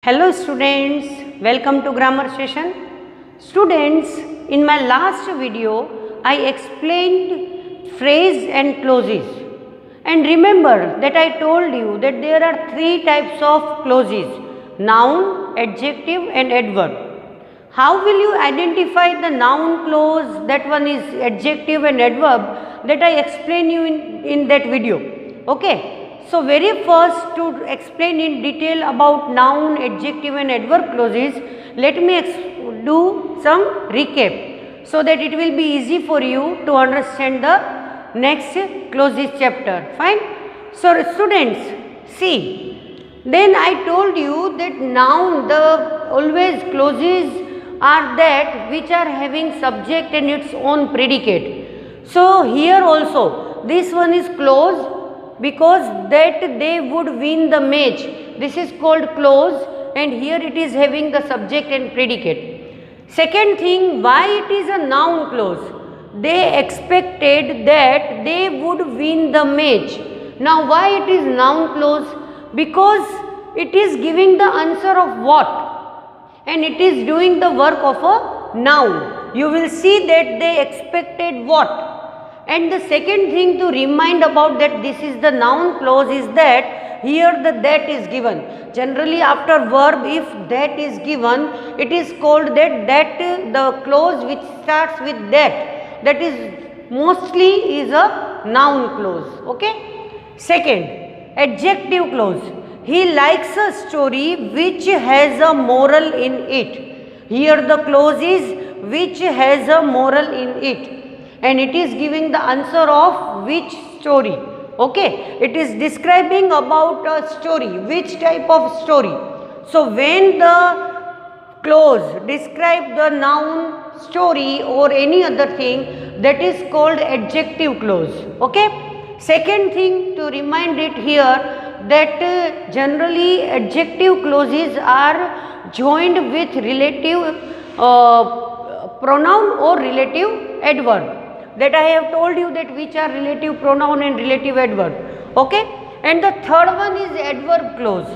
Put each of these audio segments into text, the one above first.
Hello students, welcome to grammar session. Students, in my last video I explained phrase and clauses, and remember that I told you that there are three types of clauses: noun, adjective and adverb. How will you identify the noun clause, that one is adjective and adverb, that I explain you in that video. Okay. So, very first, to explain in detail about noun, adjective and adverb clauses, let me do some recap so that it will be easy for you to understand the next clauses chapter. Fine. So, students, see, then I told you that noun, the always clauses are that which are having subject and its own predicate. So, here also this one is clause, because that they would win the match. This is called clause, and here it is having the subject and predicate. Second thing, why it is a noun clause? They expected that they would win the match. Now why it is noun clause? Because it is giving the answer of what, and it is doing the work of a noun. You will see that they expected what. And the second thing to remind about that this is the noun clause is that here the that is given. Generally after verb, if that is given, it is called that the clause which starts with that is mostly is a noun clause. Okay. Second, adjective clause. He likes a story which has a moral in it. Here the clause is which has a moral in it, and it is giving the answer of which story. Okay, it is describing about a story, which type of story. So when the clause describe the noun, story or any other thing, that is called adjective clause. Okay. Second thing to remind it here, that generally adjective clauses are joined with relative pronoun or relative adverb. That I have told you that which are relative pronoun and relative adverb. Okay. And the third one is adverb clause.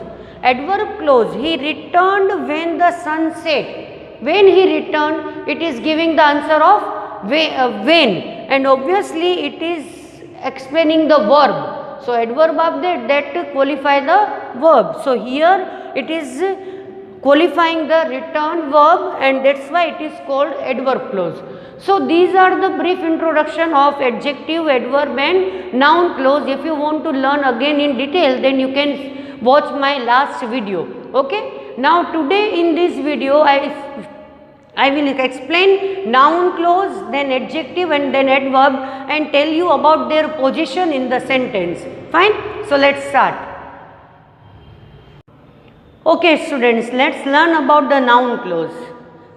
Adverb clause, he returned when the sun set. When he returned, it is giving the answer of when, and obviously it is explaining the verb. So adverb of that qualify the verb. So here it is qualifying the return verb, and that's why it is called adverb clause. So these are the brief introduction of adjective, adverb and noun clause. If you want to learn again in detail, then you can watch my last video. Okay. Now today in this video I will explain noun clause, then adjective and then adverb, and tell you about their position in the sentence. Fine. So let's start. Okay students, let's learn about the noun clause.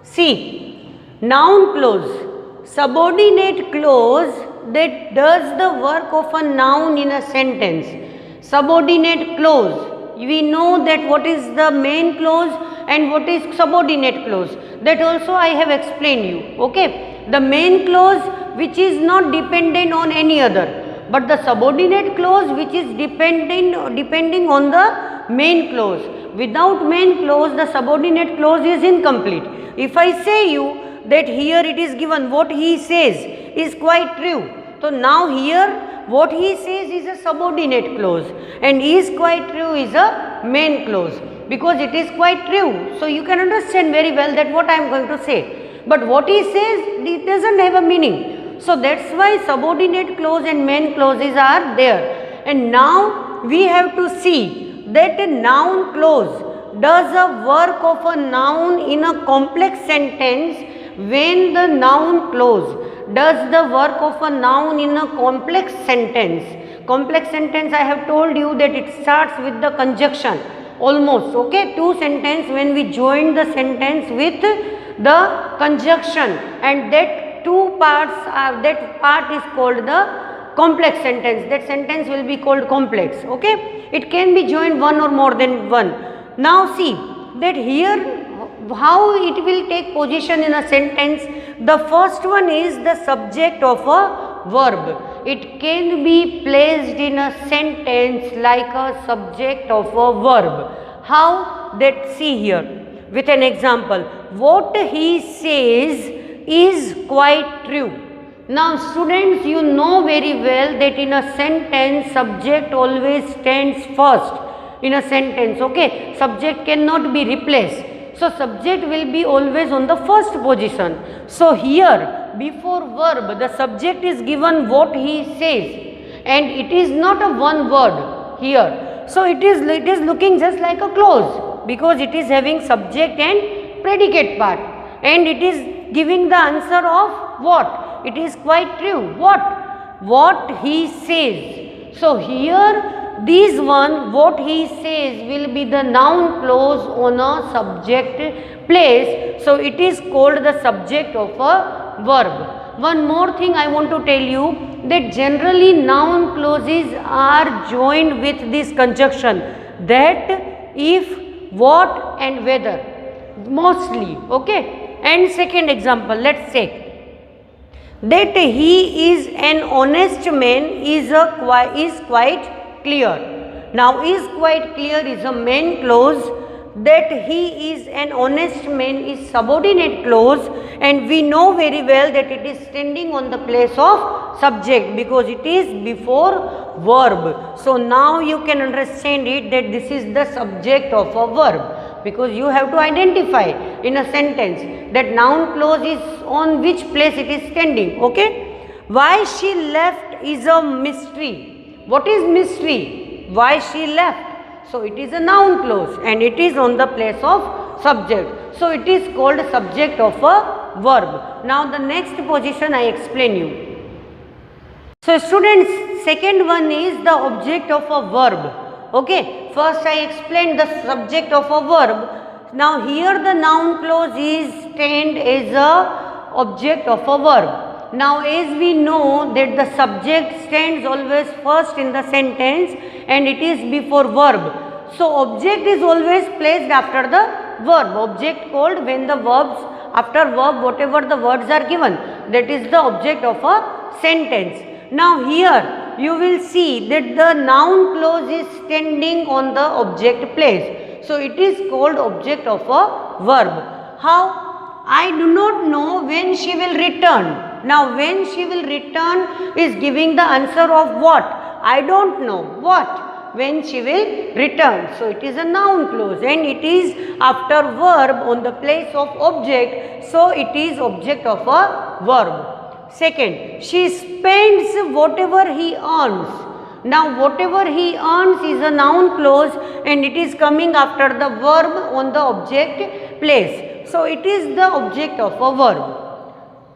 See, noun clause, subordinate clause that does the work of a noun in a sentence. Subordinate clause, we know that what is the main clause and what is subordinate clause. That also I have explained you. Okay. The main clause which is not dependent on any other, but the subordinate clause which is depending on the main clause. Without main clause, the subordinate clause is incomplete. If I say you that here it is given what he says is quite true. So now here what he says is a subordinate clause, and is quite true is a main clause, because it is quite true. So you can understand very well that what I am going to say. But what he says, it doesn't have a meaning. So that's why subordinate clause and main clauses are there. And now we have to see that a noun clause does a work of a noun in a complex sentence when the noun clause does the work of a noun in a complex sentence. Complex sentence, I have told you that it starts with the conjunction almost. Okay, two sentences when we join the sentence with the conjunction, and that two parts that part is called the complex sentence. That sentence will be called complex. Okay, it can be joined one or more than one. Now see that here how it will take position in a sentence. The first one is the subject of a verb. It can be placed in a sentence like a subject of a verb. How? That see here with an example. What he says is quite true. Now students, you know very well that in a sentence subject always stands first in a sentence, okay. Subject cannot be replaced. So subject will be always on the first position. So here before verb the subject is given what he says, and it is not a one word here. So it is looking just like a clause because it is having subject and predicate part, and it is giving the answer of what? It is quite true. What he says. So here this one, what he says, will be the noun clause on a subject place. So it is called the subject of a verb. One more thing I want to tell you, that generally noun clauses are joined with this conjunction, that, if, what and whether, mostly, okay. And second example, let's say that he is an honest man is quite clear. Now is quite clear is a main clause, that he is an honest man is subordinate clause, and we know very well that it is standing on the place of subject because it is before verb. So now you can understand it that this is the subject of a verb, because you have to identify in a sentence that noun clause is on which place it is standing, okay. Why she left is a mystery. What is mystery? Why she left? So it is a noun clause and it is on the place of subject. So it is called subject of a verb. Now the next position I explain you. So students, second one is the object of a verb. Okay, first I explained the subject of a verb. Now here the noun clause is stand as a object of a verb. Now as we know that the subject stands always first in the sentence and it is before verb. So object is always placed after the verb. Object called when the verbs, after verb whatever the words are given, that is the object of a sentence. Now here you will see that the noun clause is standing on the object place. So it is called object of a verb. How? I do not know when she will return. Now when she will return is giving the answer of what? I don't know. What? When she will return. So it is a noun clause and it is after verb on the place of object. So it is object of a verb. Second, she spends whatever he earns. Now whatever he earns is a noun clause and it is coming after the verb on the object place. So it is the object of a verb.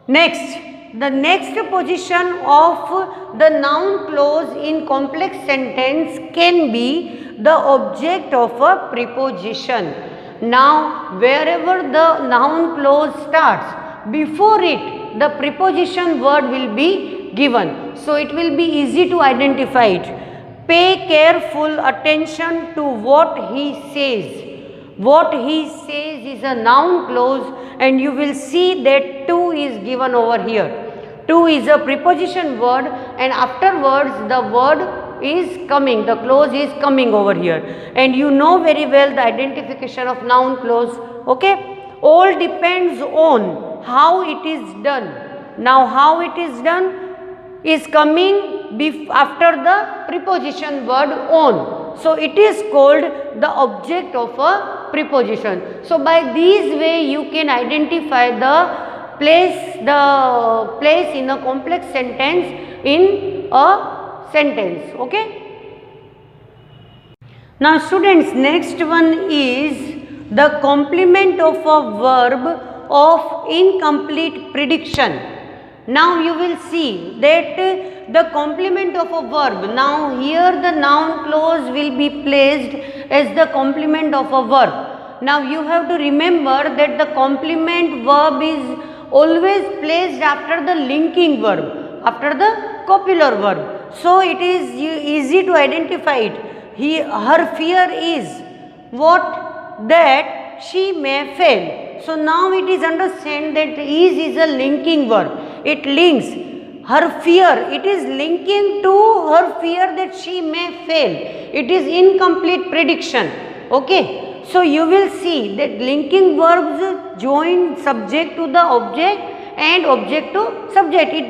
Next, the next position of the noun clause in complex sentence can be the object of a preposition. Now wherever the noun clause starts, before it the preposition word will be given. So it will be easy to identify it. Pay careful attention to what he says. What he says is a noun clause and you will see that to is given over here. To is a preposition word and afterwards the word is coming, the clause is coming over here. And you know very well the identification of noun clause, okay. All depends on how it is done. Now how it is done is coming after the preposition word on. So it is called the object of a preposition. So by this way you can identify the place in a complex sentence in a sentence, okay. Now students, next one is the complement of a verb of incomplete prediction. Now you will see that the complement of a verb, now here the noun clause will be placed as the complement of a verb. Now you have to remember that the complement verb is always placed after the linking verb, after the copular verb. So it is easy to identify it. Her fear is what? That she may fail. So now it is understand that is a linking verb. It links her fear. It is linking to her fear that she may fail. It is incomplete prediction. Okay, so you will see that linking verbs join subject to the object and object to subject. It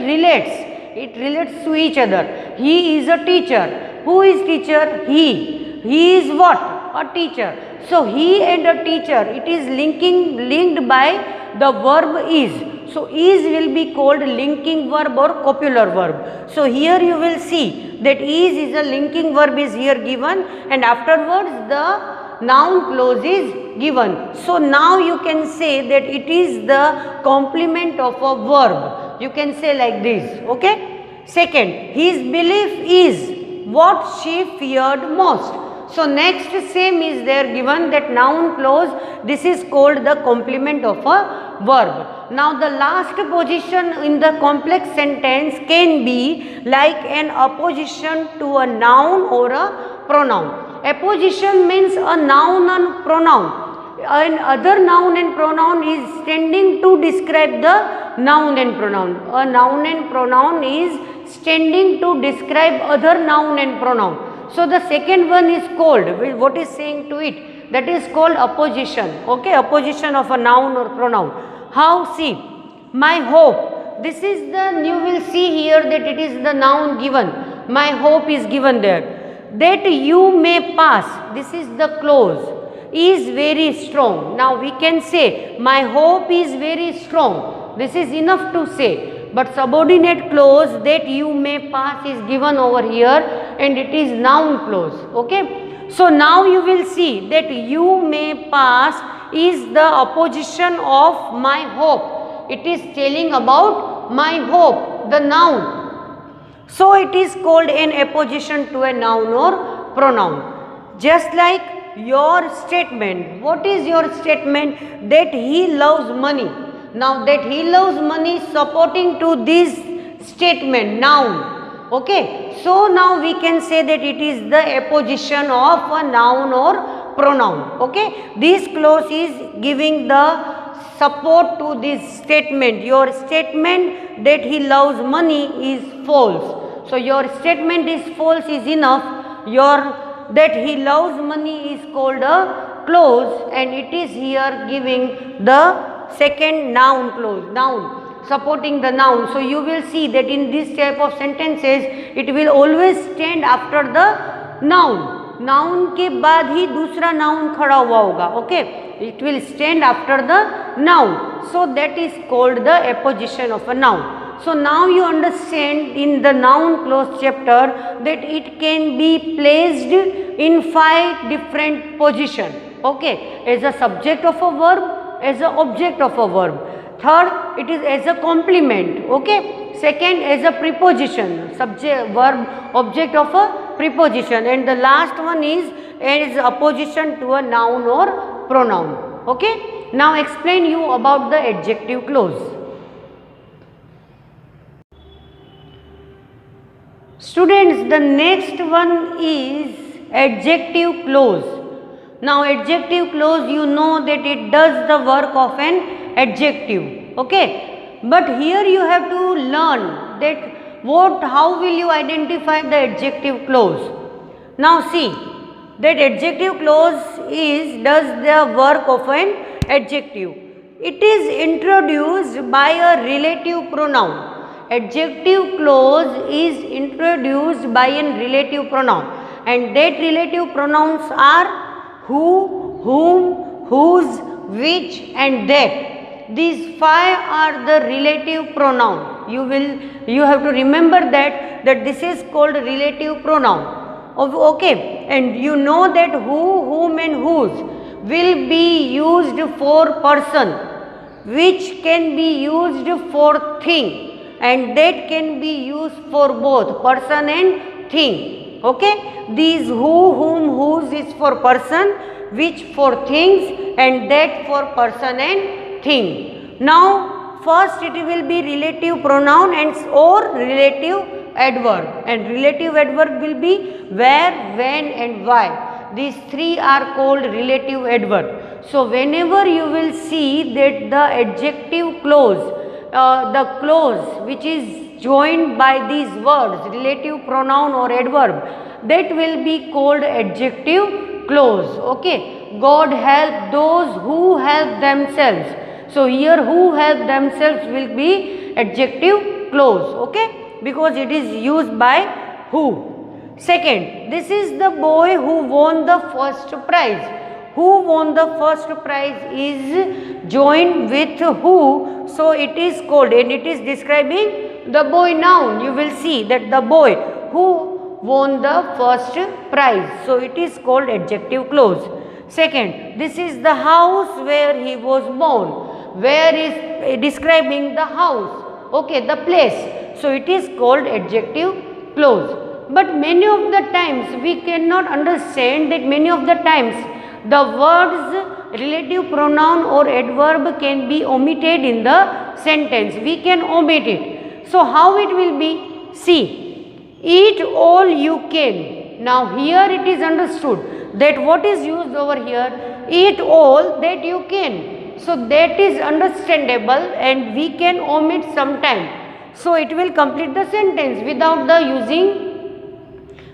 relates to each other. He is a teacher. Who is teacher? He is what? A teacher. So he and a teacher, it is linked by the verb is. So is will be called linking verb or copular verb. So here you will see that is a linking verb is here given, and afterwards the noun clause is given. So now you can say that it is the complement of a verb. You can say like this. Okay. Second, his belief is what she feared most. So next same is there given, that noun clause, this is called the complement of a verb. Now the last position in the complex sentence can be like an apposition to a noun or a pronoun. Apposition means a noun and pronoun. Another noun and pronoun is standing to describe the noun and pronoun. A noun and pronoun is standing to describe other noun and pronoun. So the second one is called, what is saying to it? That is called apposition. Okay, apposition of a noun or pronoun. How? See, my hope. This is the, you will see here that it is the noun given. My hope is given there. That you may pass. This is the clause. Is very strong. Now we can say, my hope is very strong. This is enough to say. But subordinate clause, that you may pass, is given over here, and it is noun clause. Okay. So now you will see that you may pass is the opposition of my hope. It is telling about my hope, the noun. So it is called an apposition to a noun or pronoun. Just like your statement. What is your statement? That he loves money. Now that he loves money, supporting to this statement, noun. Okay. So now we can say that it is the apposition of a noun or pronoun. Okay. This clause is giving the support to this statement. Your statement that he loves money is false. So your statement is false is enough. Your that he loves money is called a clause, and it is here giving the second noun clause, noun, supporting the noun. So you will see that in this type of sentences, it will always stand after the noun. Noun के बाद ही दूसरा noun खड़ा हुआ होगा. Okay, it will stand after the noun. So that is called the apposition of a noun. So now you understand in the noun clause chapter that it can be placed in 5 different positions. Okay, as a subject of a verb, as a object of a verb. Third, it is as a complement. Okay. Second, as a preposition, subject, verb, object of a preposition. And the last one is as opposition to a noun or pronoun. Okay. Now explain you about the adjective clause. Students, the next one is adjective clause. Now adjective clause, you know that it does the work of an adjective. Okay. But here you have to learn that how will you identify the adjective clause. Now see that adjective clause does the work of an adjective. It is introduced by a relative pronoun. Adjective clause is introduced by a relative pronoun, and that relative pronouns are who, whom, whose, which and that. These 5 are the relative pronoun. You have to remember that this is called relative pronoun. Okay, and you know that who, whom and whose will be used for person, which can be used for thing, and that can be used for both person and thing. Okay, these who, whom, whose is for person, which for things, and that for person and thing. Now first it will be relative pronoun and or relative adverb, and relative adverb will be where, when and why. These 3 are called relative adverb. So whenever you will see that the adjective clause, the clause which is joined by these words, relative pronoun or adverb, that will be called adjective close. Okay, God help those who help themselves. So here who help themselves will be adjective clause. Okay, because it is used by who. Second, this is the boy who won the first prize. Who won the first prize is joined with who, so it is called, and it is describing the boy noun. You will see that the boy who won the first prize, so it is called adjective clause. Second, this is the house where he was born. Where is describing the house, okay, the place, so it is called adjective clause. But many of the times we cannot understand that many of the times the words relative pronoun or adverb can be omitted in the sentence. We can omit it. So how it will be? See, eat all you can. Now here it is understood that what is used over here? Eat all that you can. So that is understandable, and we can omit sometime. So it will complete the sentence without the using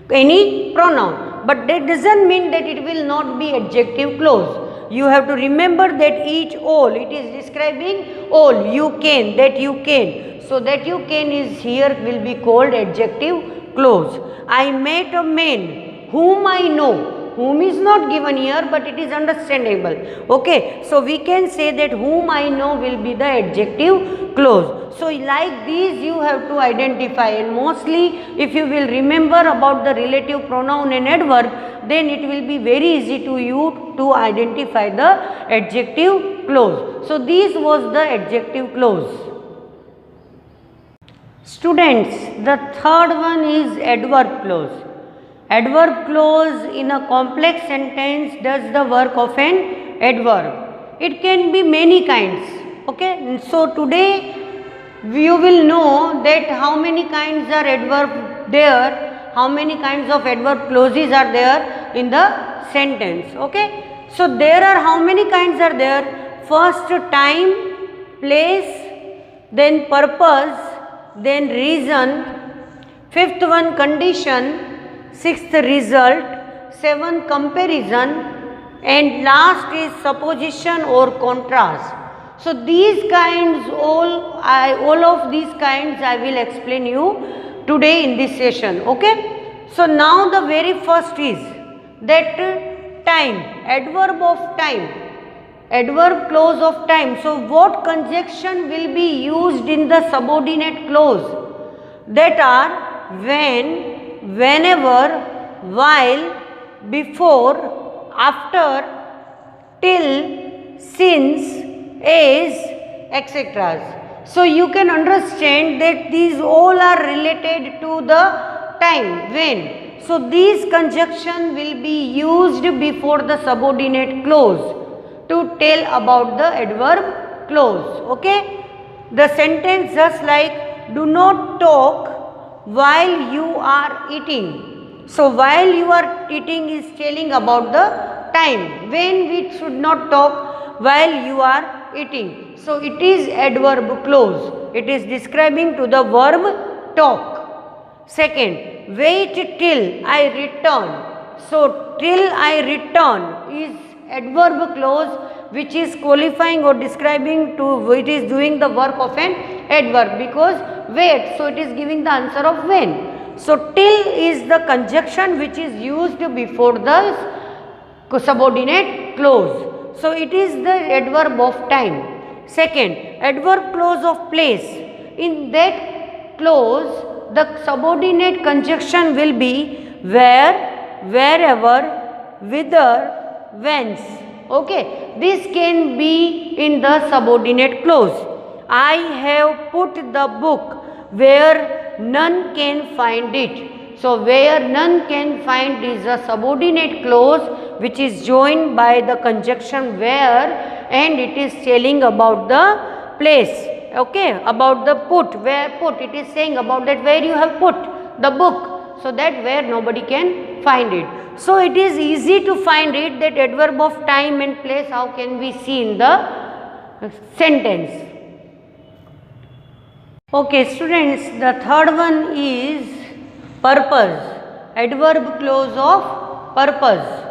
any pronoun, but that doesn't mean that it will not be adjective clause. You have to remember that each all, it is describing all, you can, that you can. So that you can is here will be called adjective clause. I met a man whom I know. Whom is not given here, but it is understandable. Okay, so we can say that whom I know will be the adjective clause. So like these you have to identify, and mostly if you will remember about the relative pronoun and adverb, then it will be very easy to you to identify the adjective clause. So this was the adjective clause. Students, the third one is adverb clause. Adverb clause in a complex sentence does the work of an adverb. It can be many kinds. Okay, so today you will know that how many kinds are adverb there, how many kinds of adverb clauses are there in the sentence. Okay, so there are how many kinds are there? First, time, place, then purpose, then reason, fifth one, condition, sixth, result, seventh, comparison, and last is supposition or contrast. So these kinds, all of these kinds I will explain you today in this session. Okay, so now the very first is that time, adverb of time, adverb clause of time. So what conjunction will be used in the subordinate clause? That are when, whenever, while, before, after, till, since, as, etc. So you can understand that these all are related to the time, when. So these conjunction will be used before the subordinate clause to tell about the adverb clause. Okay, the sentence just like, do not talk while you are eating. So while you are eating is telling about the time, when we should not talk while you are eating. So it is adverb clause. It is describing to the verb talk. Second, wait till I return. So till I return is adverb clause which is qualifying or describing to, it is doing the work of an adverb because wait, so it is giving the answer of when. So till is the conjunction which is used before the subordinate clause. So it is the adverb of time. Second, adverb clause of place. In that clause, the subordinate conjunction will be where, wherever, whither, whence. Okay, this can be in the subordinate clause. I have put the book where none can find it. So where none can find is a subordinate clause which is joined by the conjunction where, and it is telling about the place. Okay, about the put, where put, it is saying about that where you have put the book, so that where nobody can find it. So it is easy to find it, that adverb of time and place, how can we see in the sentence. Okay students, the third one is purpose, adverb clause of purpose.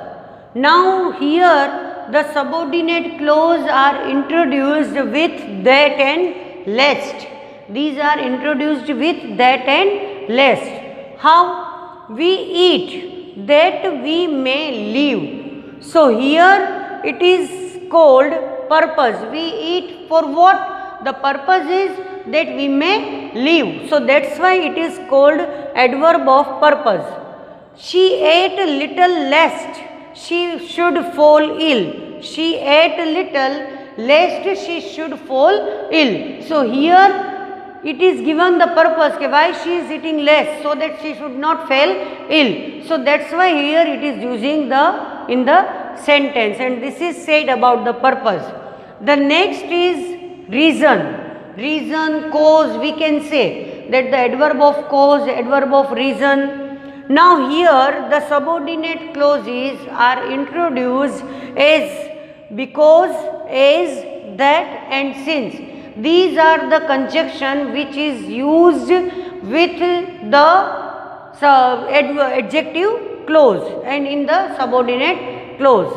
Now here the subordinate clause are introduced with that and lest. These are introduced with that and lest. How? We eat that we may live. So here it is called purpose. We eat for what? The purpose is that we may live. So that's why it is called adverb of purpose. She ate a little lest she should fall ill. She ate a little lest she should fall ill. So here it is given the purpose why she is eating less, so that she should not fall ill. So that's why here it is using in the sentence, and this is said about the purpose. The next is reason. Reason, cause, we can say that the adverb of cause, adverb of reason. Now here the subordinate clauses are introduced as because, as, that and since. These are the conjunction which is used with the adjective clause and in the subordinate clause.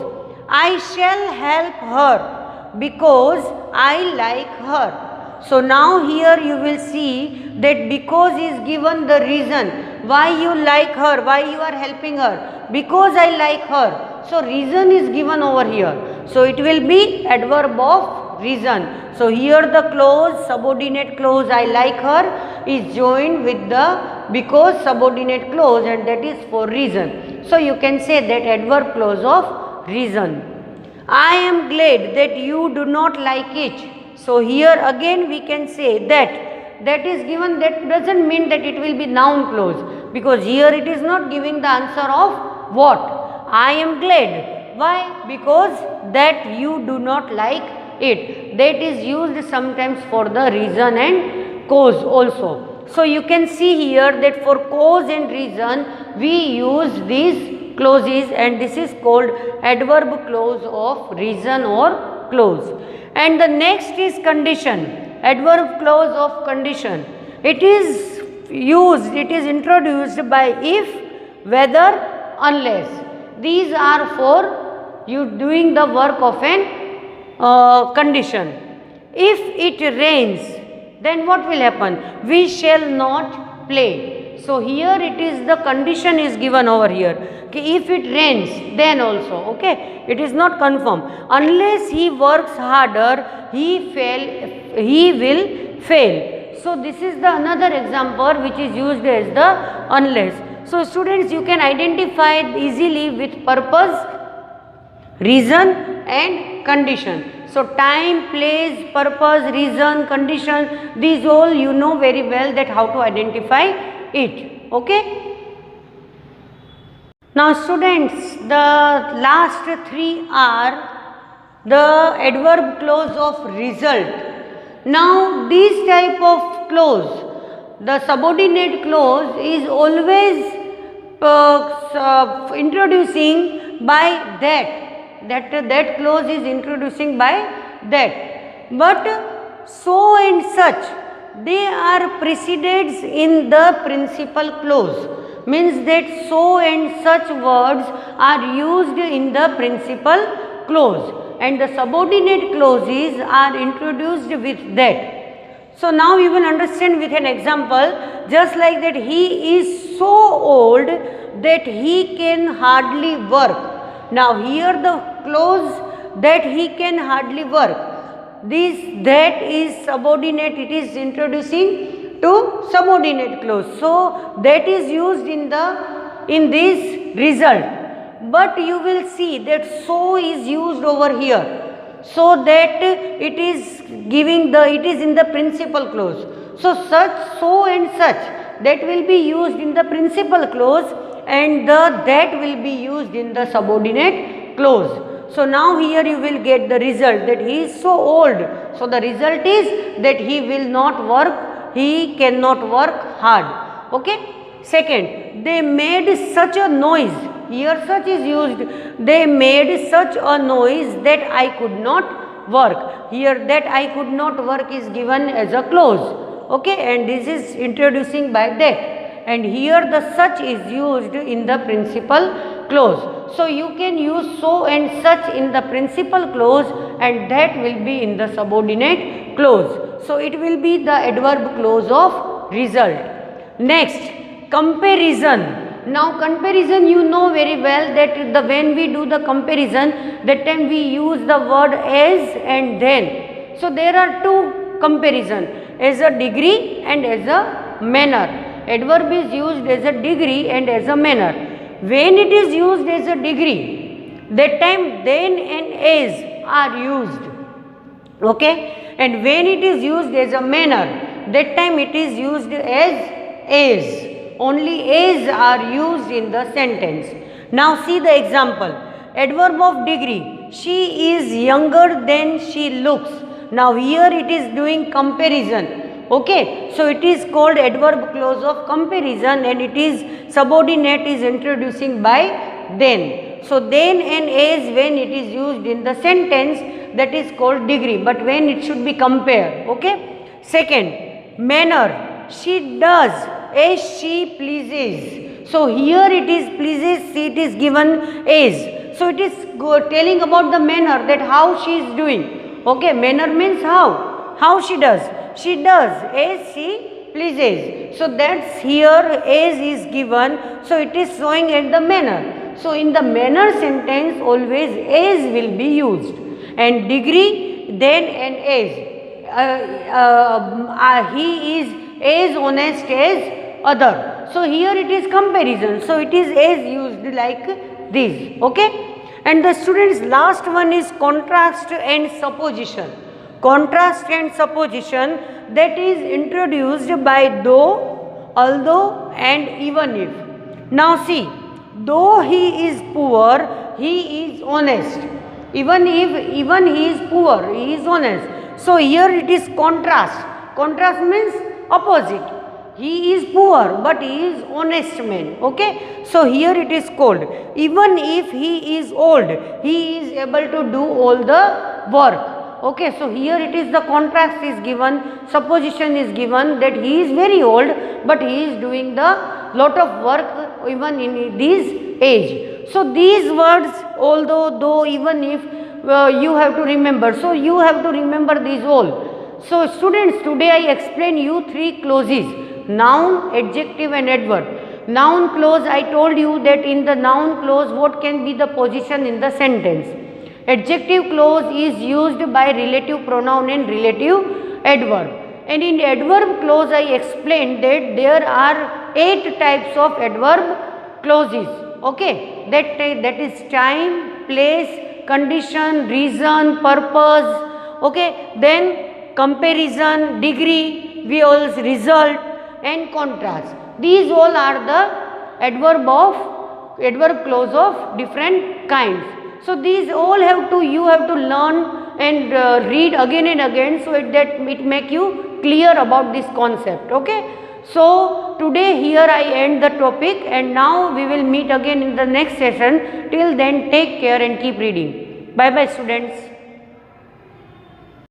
I shall help her because I like her. So now here you will see that because is given the reason why you like her, why you are helping her, because I like her. So reason is given over here. So it will be adverb of reason. So here the clause, subordinate clause I like her is joined with the because subordinate clause, and that is for reason. So you can say that adverb clause of reason. I am glad that you do not like it. So here again we can say that is given, that doesn't mean that it will be noun clause, because here it is not giving the answer of what. I am glad. Why? Because that you do not like it. That is used sometimes for the reason and cause also. So you can see here that for cause and reason we use these clauses, and this is called adverb clause of reason or clause. And the next is condition, adverb clause of condition. It is used, it is introduced by if, whether, unless. These are for you doing the work of an condition. If it rains, then what will happen? We shall not play. So here it is, the condition is given over here. Okay, if it rains, then also, okay, it is not confirmed. Unless he works harder, he will fail. So this is the another example which is used as the unless. So students, you can identify easily with purpose, reason and condition. So time, place, purpose, reason, condition, these all you know very well that how to identify it. Okay. Now students, the last three are the adverb clause of result. Now these type of clause, the subordinate clause is always introducing by that clause is introducing by that. But so and such, they are preceded in the principal clause. Means that so and such words are used in the principal clause, and the subordinate clauses are introduced with that. So now you will understand with an example, just like that he is so old that he can hardly work. Now here the clause that he can hardly work, this that is subordinate, it is introducing to subordinate clause. So that is used in this result. But you will see that so is used over here, so that it is giving it is in the principal clause. So such, so and such, that will be used in the principal clause, and that will be used in the subordinate clause. So now here you will get the result that he is so old. So the result is that he will not work, he cannot work hard. Okay. Second, they made such a noise. Here such is used. They made such a noise that I could not work. Here that I could not work is given as a clause. Okay. And this is introducing by that. And here the such is used in the principal clause. So you can use so and such in the principal clause, and that will be in the subordinate clause. So it will be the adverb clause of result. Next, comparison. Now comparison, you know very well that when we do the comparison, that time we use the word as and then. So there are two comparison, as a degree and as a manner. Adverb is used as a degree and as a manner. When it is used as a degree, that time then and as are used. Okay, and when it is used as a manner, that time it is used as. Only as are used in the sentence. Now see the example. Adverb of degree. She is younger than she looks. Now here it is doing comparison. Okay, so it is called adverb clause of comparison, and it is subordinate is introducing by then. So then and as when it is used in the sentence, that is called degree, but when it should be compared. Okay. Second, manner. She does as she pleases. So here it is pleases, see it is given as. So it is telling about the manner, that how she is doing. Okay, manner means how she does. She does as she pleases. So that's here as is given. So it is showing at the manner. So in the manner sentence always as will be used, and degree then and as. He is as honest as other. So here it is comparison. So it is as used like this. Okay. And the students, last one is contrast and supposition. Contrast and supposition, that is introduced by though, although and even if. Now see, though he is poor, he is honest. Even he is poor, he is honest. So here it is contrast. Contrast means opposite. He is poor, but he is honest man. Okay. So here it is called, even if he is old, he is able to do all the work. Okay. So here it is the contrast is given, supposition is given that he is very old, but he is doing the lot of work even in this age. So these words, although, though, even if, you have to remember. So you have to remember these all. So students, today I explain you three clauses: noun, adjective and adverb. Noun clause, I told you that in the noun clause what can be the position in the sentence. Adjective clause is used by relative pronoun and relative adverb. And in adverb clause I explained that there are 8 types of adverb clauses. Okay, that is time, place, condition, reason, purpose. Okay, then comparison, degree, we also result and contrast. These all are the adverb clause of different kinds. So these all you have to learn and read again and again, so that it make you clear about this concept. Okay. So today here I end the topic, and now we will meet again in the next session. Till then, take care and keep reading. Bye bye students.